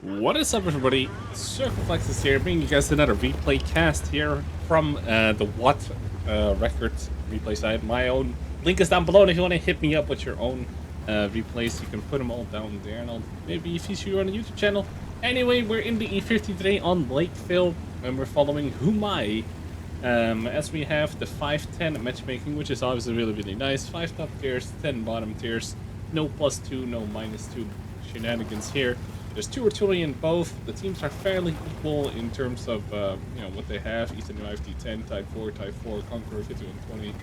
What is up, everybody? Circon is here, bringing you guys another replay cast here from the Watt Records replay site. My own link is down below, and if you want to hit me up with your own replays, you can put them all down there, and I'll maybe feature you on the YouTube channel. Anyway, we're in the E50 today on Lakeville, and we're following Humai. As we have the 5-10 matchmaking, which is obviously really nice. 5 top tiers, 10 bottom tiers. No +2, no -2 shenanigans here. There's 2 artillery in both. The teams are fairly equal in terms of what they have. Eastern 5 D10, Type 4, Type 4, Conqueror 5120,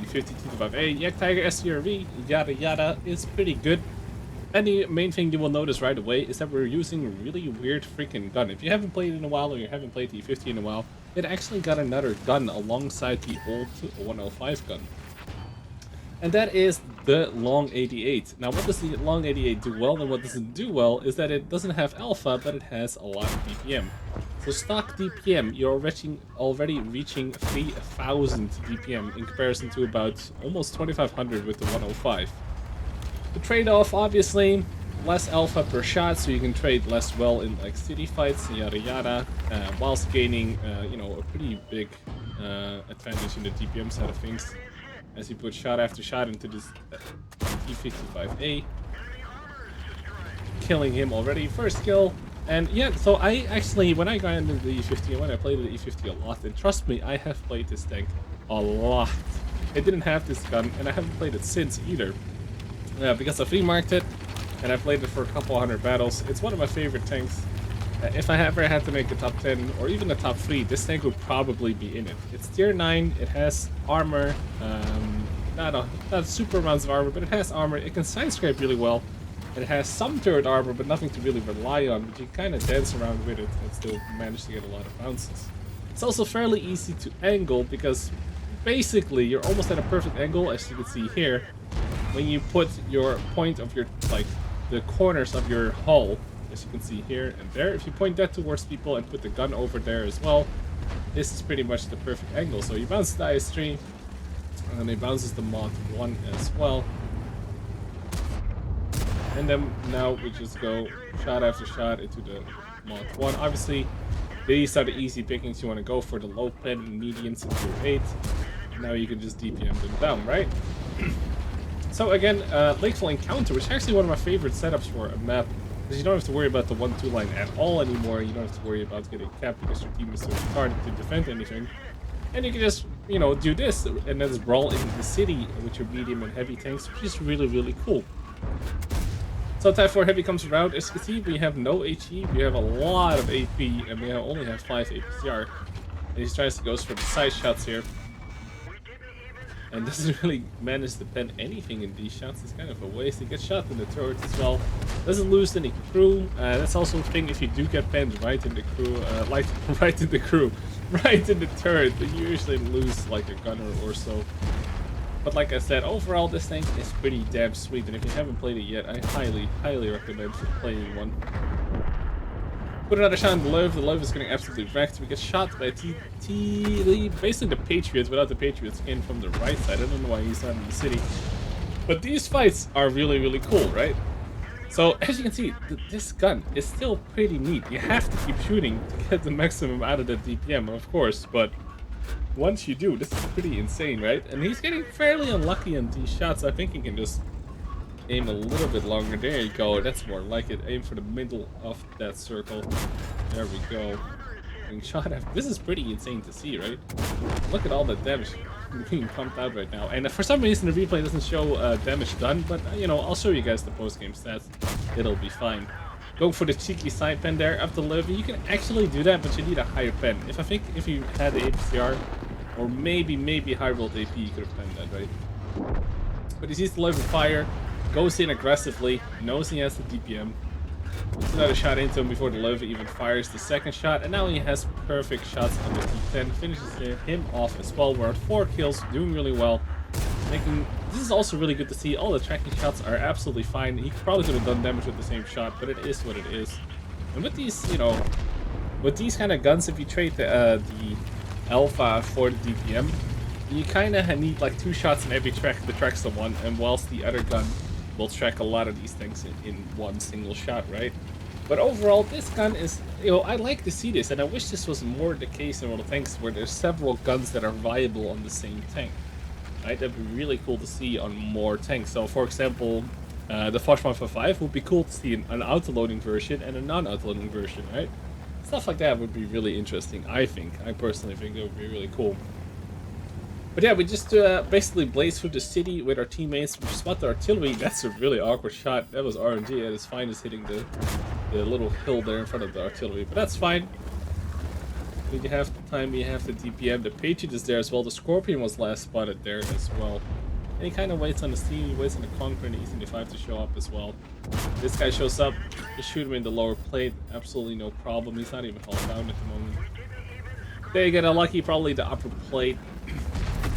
E50 T5A, Yak Tiger SCRV, yada yada is pretty good. And the main thing you will notice right away is that we're using a really weird freaking gun. If you haven't played it in a while, or you haven't played the E50 in a while, it actually got another gun alongside the old 105 gun. And that is the Long 88. Now, what does the Long 88 do well, and what doesn't do well, is that it doesn't have alpha, but it has a lot of DPM. So stock DPM, you're already reaching 3,000 DPM in comparison to about almost 2,500 with the 105. The trade-off, obviously, less alpha per shot, so you can trade less well in like city fights, yada yada, whilst gaining, a pretty big advantage in the DPM side of things, as you put shot after shot into this T55A, killing him already, first kill. And yeah, so I actually, when I got into the E50 and when I played the E50 a lot, and trust me, I have played this tank a lot. It didn't have this gun, and I haven't played it since either. Because I free-marked it, and I played it for a couple hundred battles. It's one of my favorite tanks. If I ever had to make a top 10, or even a top 3, this tank would probably be in it. It's tier 9, it has armor, not super amounts of armor, but it has armor. It can side scrape really well. It has some turret armor, but nothing to really rely on, but you kind of dance around with it and still manage to get a lot of bounces. It's also fairly easy to angle, because basically you're almost at a perfect angle, as you can see here, when you put your point of your, like, the corners of your hull, as you can see here and there. If you point that towards people and put the gun over there as well, this is pretty much the perfect angle. So you bounce the IS-3, and then it bounces the Mod 1 as well. And then now we just go shot after shot into the Mod 1. Obviously, these are the easy pickings. You want to go for the low pen and medians into 8. Now you can just DPM them down, right? So again, Lakeville Encounter, which is actually one of my favorite setups for a map, because you don't have to worry about the 1-2 line at all anymore. You don't have to worry about getting capped because your team is so retarded to defend anything. And you can just, do this, and then just brawl into the city with your medium and heavy tanks, which is really cool. So Type 4 Heavy comes around. As you can see, we have no HE, we have a lot of AP, and we only have 5 APCR. And he tries to go for the side shots here, and doesn't really manage to pen anything in these shots. It's kind of a waste. He gets shot in the turret as well. Doesn't lose any crew. That's also a thing, if you do get penned right in the crew, right in the turret, you usually lose like a gunner or so. But like I said, overall this tank is pretty damn sweet, and if you haven't played it yet, I highly recommend playing one. Put another shot on the Love is getting absolutely wrecked. We get shot by basically the Patriots, without the Patriots in from the right side. I don't know why he's not in the city. But these fights are really cool, right? So as you can see, this gun is still pretty neat. You have to keep shooting to get the maximum out of the DPM, of course, but once you do, this is pretty insane, right? And he's getting fairly unlucky on these shots. I think he can just aim a little bit longer. There you go, that's more like it. Aim for the middle of that circle. There we go. Being shot at. This is pretty insane to see, right? Look at all the damage being pumped out right now. And for some reason the replay doesn't show damage done, but I'll show you guys the post-game stats. It'll be fine. Go for the cheeky side pen there up the levy. You can actually do that, but you need a higher pen. If you had the APCR, or maybe high rolled AP, you could have penned that, right? But he sees the levy fire, goes in aggressively, knows he has the DPM, puts another shot into him before the Leva even fires the second shot, and now he has perfect shots on the T10, finishes him off as well. We're at 4 kills, doing really well. This is also really good to see. All the tracking shots are absolutely fine. He probably could have done damage with the same shot, but it is what it is. And with these, with these kind of guns, if you trade the alpha for the DPM, you kind of need like 2 shots in every track to track someone, and whilst the other gun will track a lot of these things in one single shot, right? But overall, this gun is, you know, I like to see this, and I wish this was more the case in all the tanks where there's several guns that are viable on the same tank. Right, that'd be really cool to see on more tanks. So, for example, the Foch 155 would be cool to see an auto-loading version and a non-auto-loading version, right? Stuff like that would be really interesting, I think. I personally think that would be really cool. But yeah, we just basically blazed through the city with our teammates. We spot the artillery. That's a really awkward shot. That was RNG at its finest, hitting the little hill there in front of the artillery. But that's fine. When you have the time, you have the DPM. The Patriot is there as well. The Scorpion was last spotted there as well. And he kind of waits on the steam. He waits on the Conqueror and the E75 to show up as well. This guy shows up. Just shoot him in the lower plate. Absolutely no problem. He's not even hauled down at the moment. They get unlucky. Probably the upper plate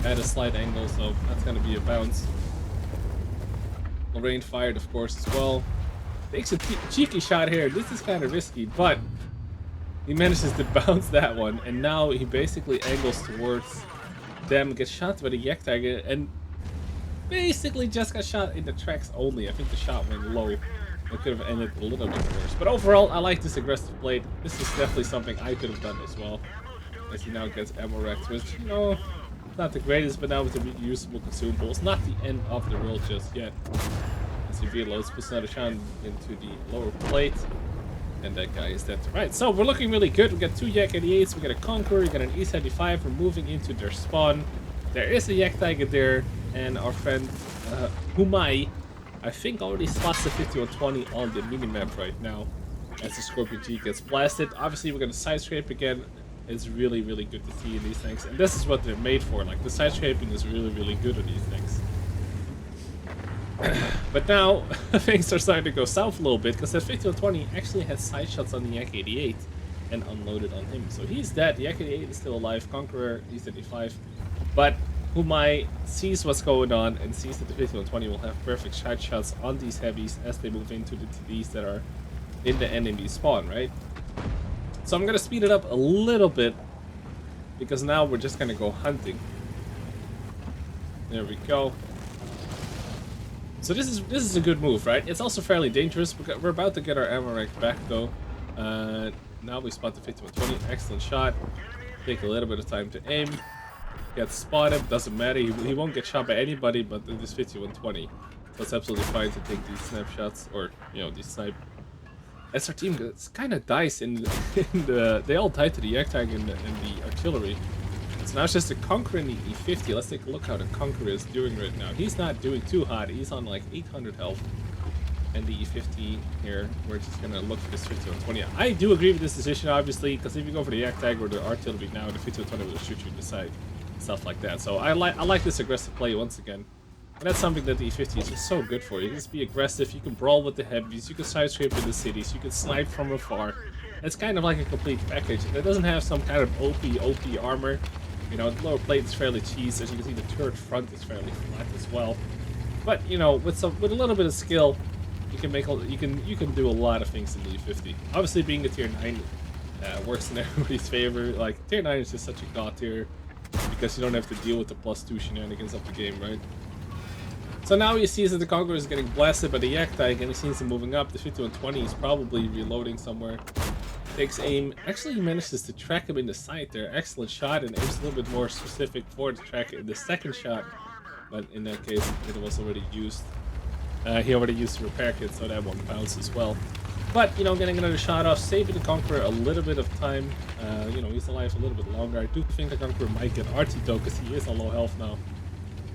at a slight angle, so that's going to be a bounce. Lorraine fired, of course, as well. Takes a cheeky shot here. This is kind of risky, but he manages to bounce that one, and now he basically angles towards them, gets shot by the Yak Tiger, and basically just got shot in the tracks only. I think the shot went low. It could have ended a little bit worse. But overall, I like this aggressive plate. This is definitely something I could have done as well. As he now gets ammo wrecked, which, you know, not the greatest, but now with the reusable consumables, not the end of the world just yet. As he reloads, puts another shot into the lower plate, and that guy is dead to right. So we're looking really good. We got two Yak 88s, we got a Conqueror, we got an E75. We're moving into their spawn. There is a Yak Tiger there, and our friend Humai, I think, already spots the 5120 on the minimap right now as the Scorpion G gets blasted. Obviously, we're gonna side scrape again. It's really, really good to see in these things, and this is what they're made for. Like, the side scraping is really, really good on these things. But now things are starting to go south a little bit, because that 5120 actually has side shots on the Yak 88 and unloaded on him, so he's dead. The Yak 88 is still alive. Conqueror, E75, but Humai sees what's going on and sees that the 5120 will have perfect side shots on these heavies as they move into the TDs that are in the enemy spawn, right? So I'm gonna speed it up a little bit, because now we're just gonna go hunting. There we go. So this is a good move, right? It's also fairly dangerous. We're about to get our ammo rack back though. Now we spot the 5120. Excellent shot. Take a little bit of time to aim. Get spotted. Doesn't matter. He won't get shot by anybody, but this 5120. So it's absolutely fine to take these snapshots, or, you know, these snipe. As our team gets kind of dice in the they all died to the Yak Tiger and the artillery. So now it's just the Conqueror and the E50. Let's take a look how the Conqueror is doing right now. He's not doing too hot. He's on like 800 health. And the E50 here, we're just gonna look for this 5120. I do agree with this decision, obviously, because if you go for the Yak Tiger or the artillery now, the 5120 will shoot you in the side, stuff like that. So I like this aggressive play once again. And that's something that the E50 is just so good for. You can just be aggressive, you can brawl with the heavies, you can side scrape in the cities, you can snipe from afar. It's kind of like a complete package. It doesn't have some kind of OP armor. You know, the lower plate is fairly cheese. As you can see, the turret front is fairly flat as well. But, you know, with a little bit of skill, you can you can do a lot of things in the E50. Obviously, being a tier 9 works in everybody's favor. Like, tier 9 is just such a god tier because you don't have to deal with the +2 shenanigans of the game, right? So now he sees that the Conqueror is getting blasted by the Yak Tiger, and he sees him moving up. The 5120 is probably reloading somewhere. Takes aim. Actually, he manages to track him in the sight there. Excellent shot, and aims a little bit more specific for the track in the second shot. But in that case, it was already used. He already used the repair kit, so that won't bounce as well. But, you know, getting another shot off, saving the Conqueror a little bit of time. You know, he's alive a little bit longer. I do think the Conqueror might get RT though, because he is on low health now.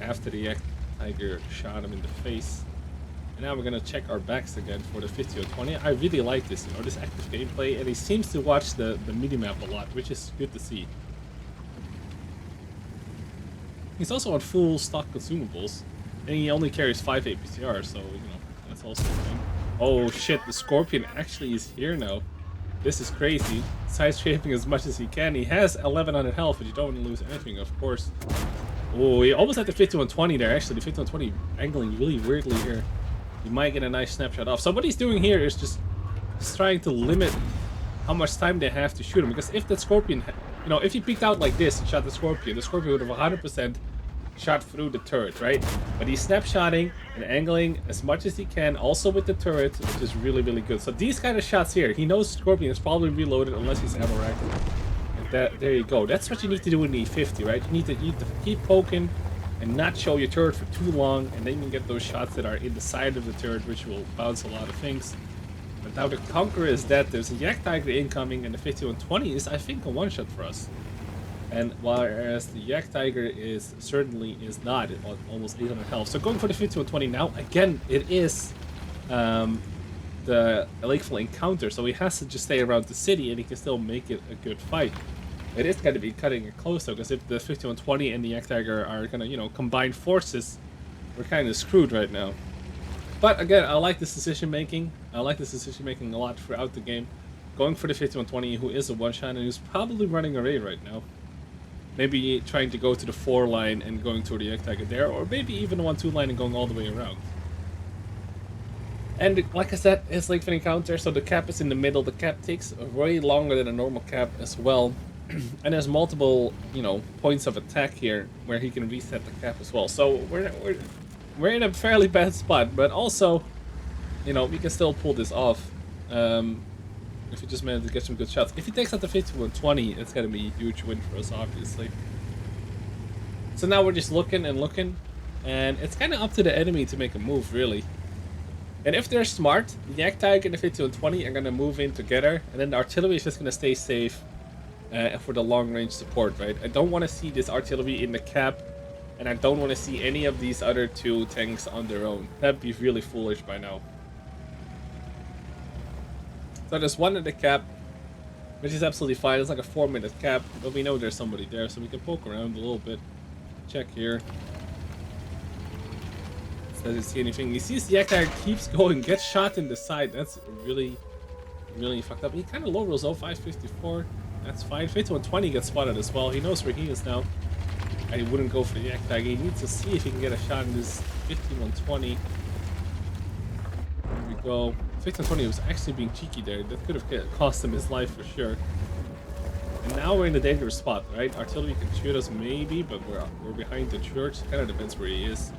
After the Yak Tiger shot him in the face. And now we're gonna check our backs again for the 50-20. I really like this, you know, this active gameplay, and he seems to watch the minimap a lot, which is good to see. He's also on full stock consumables, and he only carries 5 APCR, so, you know, that's also a thing. Oh shit, the Scorpion actually is here now. This is crazy. Side scraping as much as he can. He has 1100 health, but you don't want to lose anything, of course. Oh, he almost had the 5120 there, actually. The 5120 angling really weirdly here. You might get a nice snapshot off. So what he's doing here is just trying to limit how much time they have to shoot him. Because if that Scorpion, you know, if he peeked out like this and shot the Scorpion would have 100% shot through the turret, right? But he's snapshotting and angling as much as he can, also with the turret, which is really, really good. So these kind of shots here, he knows Scorpion is probably reloaded unless he's ammo racked. And there you go. That's what you need to do in the E50, right? You need to keep poking and not show your turret for too long, and then you can get those shots that are in the side of the turret, which will bounce a lot of things. But now the conquer is that there's a Yak Tiger incoming, and the 5120 is, I think, a one-shot for us. And whereas the Yak Tiger is certainly is not at almost 800 health. So going for the 5120 now, again, it is the Lakeful encounter, so he has to just stay around the city, and he can still make it a good fight. It is going to be cutting it close though, because if the 5120 and the Yak Tiger are gonna, you know, combine forces, we're kind of screwed right now. But again, I like this decision making. I like this decision making a lot throughout the game. Going for the 5120, who is a one-shot and who's probably running away right now. Maybe trying to go to the 4 line and going to the Yak Tiger there, or maybe even the 1-2 line and going all the way around. And like I said, it's like an encounter, so the cap is in the middle. The cap takes way longer than a normal cap as well. And there's multiple, you know, points of attack here where he can reset the cap as well. So we're in a fairly bad spot, but also, you know, we can still pull this off. If we just manage to get some good shots. If he takes out the 5120, it's gonna be a huge win for us, obviously. So now we're just looking and looking, and it's kind of up to the enemy to make a move, really. And if they're smart, the Yak Tiger and the 5120 are gonna move in together, and then the artillery is just gonna stay safe. For the long-range support, right? I don't want to see this artillery in the cap, and I don't want to see any of these other 2 tanks on their own. That'd be really foolish by now. So there's one in the cap, which is absolutely fine. It's like a 4-minute cap, but we know there's somebody there, so we can poke around a little bit. Check here. Doesn't see anything. He sees the Yak Tiger keeps going, gets shot in the side. That's really, really fucked up. He kind of low rolls 554. That's fine. 5120 gets spotted as well. He knows where he is now. I wouldn't go for the Yak Tiger. He needs to see if he can get a shot in this 5120. There we go. 5120 was actually being cheeky there. That could have cost him his life for sure. And now we're in a dangerous spot, right? Artillery can shoot us maybe, but we're behind the church. Kind of depends where he is.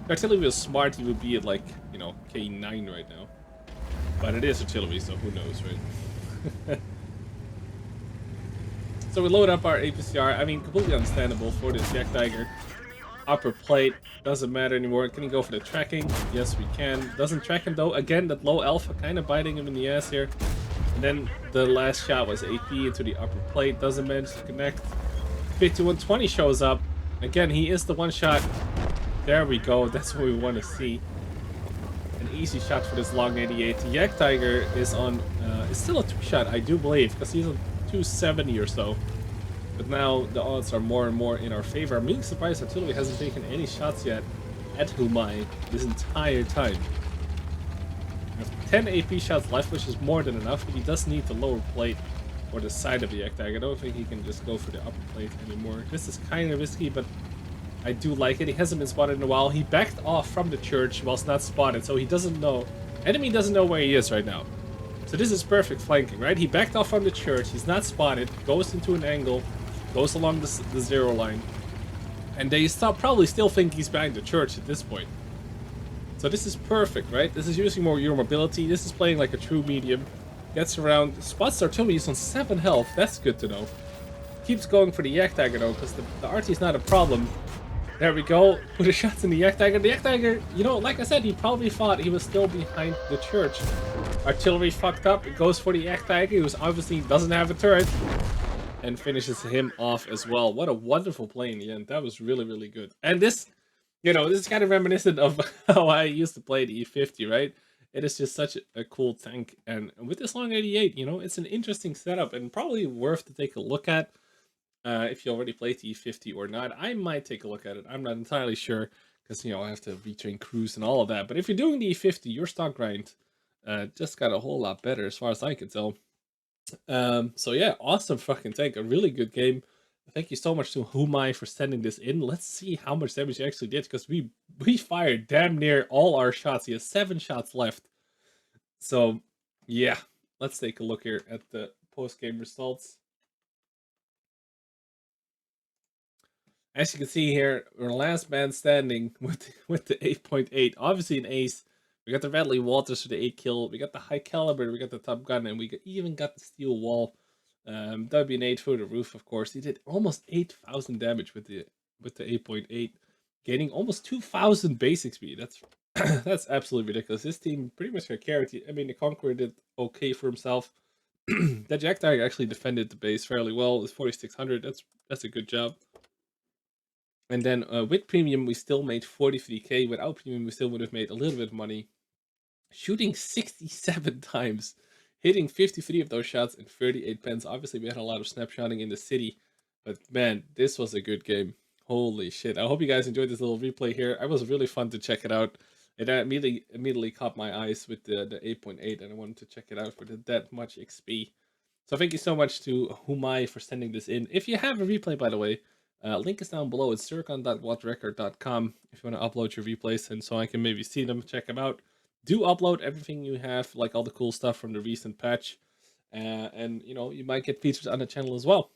If artillery was smart, he would be at like, you know, K9 right now. But it is artillery, so who knows, right? So we load up our APCR. I mean, completely understandable for this Yak Tiger. Upper plate doesn't matter anymore. Can he go for the tracking? Yes, we can. Doesn't track him though. Again, that low alpha kind of biting him in the ass here. And then the last shot was AP into the upper plate. Doesn't manage to connect. 5120 shows up. Again, he is the one shot. There we go. That's what we want to see. An easy shot for this long 88. The Yak Tiger is on. It's still a 2-shot, I do believe, because he's on 270 or so, but now the odds are more and more in our favor. I'm really surprised artillery hasn't taken any shots yet at Humai this entire time. We have 10 AP shots left, which is more than enough, but he does need the lower plate or the side of the Yak Tiger. I don't think he can just go for the upper plate anymore. This is kind of risky, but I do like it. He hasn't been spotted in a while. He backed off from the church whilst not spotted, so he doesn't know. Enemy doesn't know where he is right now. So this is perfect flanking, right? He backed off from the church, he's not spotted, goes into an angle, goes along the 0 line, and they probably still think he's behind the church at this point. So this is perfect, right? This is using more your mobility, this is playing like a true medium, gets around, spots artillery, he's on 7 health, that's good to know. Keeps going for the Yak Tiger though, because the RT is not a problem. There we go, put the shots in the Yak Tiger. The Yak Tiger, you know, like I said, he probably thought he was still behind the church. Artillery fucked up, it goes for the Yak Tiger, who obviously doesn't have a turret, and finishes him off as well. What a wonderful play in the end. That was really, really good. And this, you know, this is kind of reminiscent of how I used to play the E50, right? It is just such a cool tank, and with this long 88, you know, it's an interesting setup, and probably worth to take a look at. If you already played the E50 or not, I might take a look at it. I'm not entirely sure, because, you know, I have to retrain crews and all of that. But if you're doing the E50, your stock grind just got a whole lot better as far as I can tell. So yeah, awesome fucking tank. A really good game. Thank you so much to Humai for sending this in. Let's see how much damage he actually did, because we fired damn near all our shots. He has 7 shots left. So yeah, let's take a look here at the post-game results. As you can see here, we're last man standing with the 8.8. Obviously an ace. We got the Radley Walters for the 8 kill. We got the high caliber. We got the top gun, and even got the steel wall. That would be an 8 through the roof, of course. He did almost 8,000 damage with the 8.8, gaining almost 2,000 basic speed. That's that's absolutely ridiculous. This team pretty much got carried. I mean, the Conqueror did okay for himself. The Jack Tiger actually defended the base fairly well. It's 4,600. That's a good job. And then with premium, we still made 43k. Without premium, we still would have made a little bit of money. Shooting 67 times, hitting 53 of those shots in 38 pens. Obviously, we had a lot of snapshotting in the city, but man, this was a good game. Holy shit. I hope you guys enjoyed this little replay here. It was really fun to check it out. It immediately caught my eyes with the 8.8, and I wanted to check it out for that much XP. So thank you so much to Humai for sending this in. If you have a replay, by the way, link is down below. It's circon.watrecord.com if you want to upload your replays, and so I can maybe see them, check them out. Do upload everything you have, like all the cool stuff from the recent patch, and you know, you might get featured on the channel as well.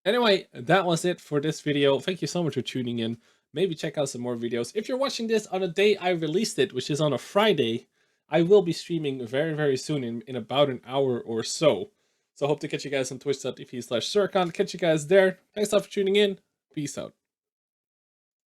Anyway, that was it for this video. Thank you so much for tuning in. Maybe check out some more videos. If you're watching this on the day I released it, which is on a Friday, I will be streaming very, very soon in about an hour or so. So I hope to catch you guys on twitch.tv/Circon. Catch you guys there. Thanks a lot for tuning in. Peace out.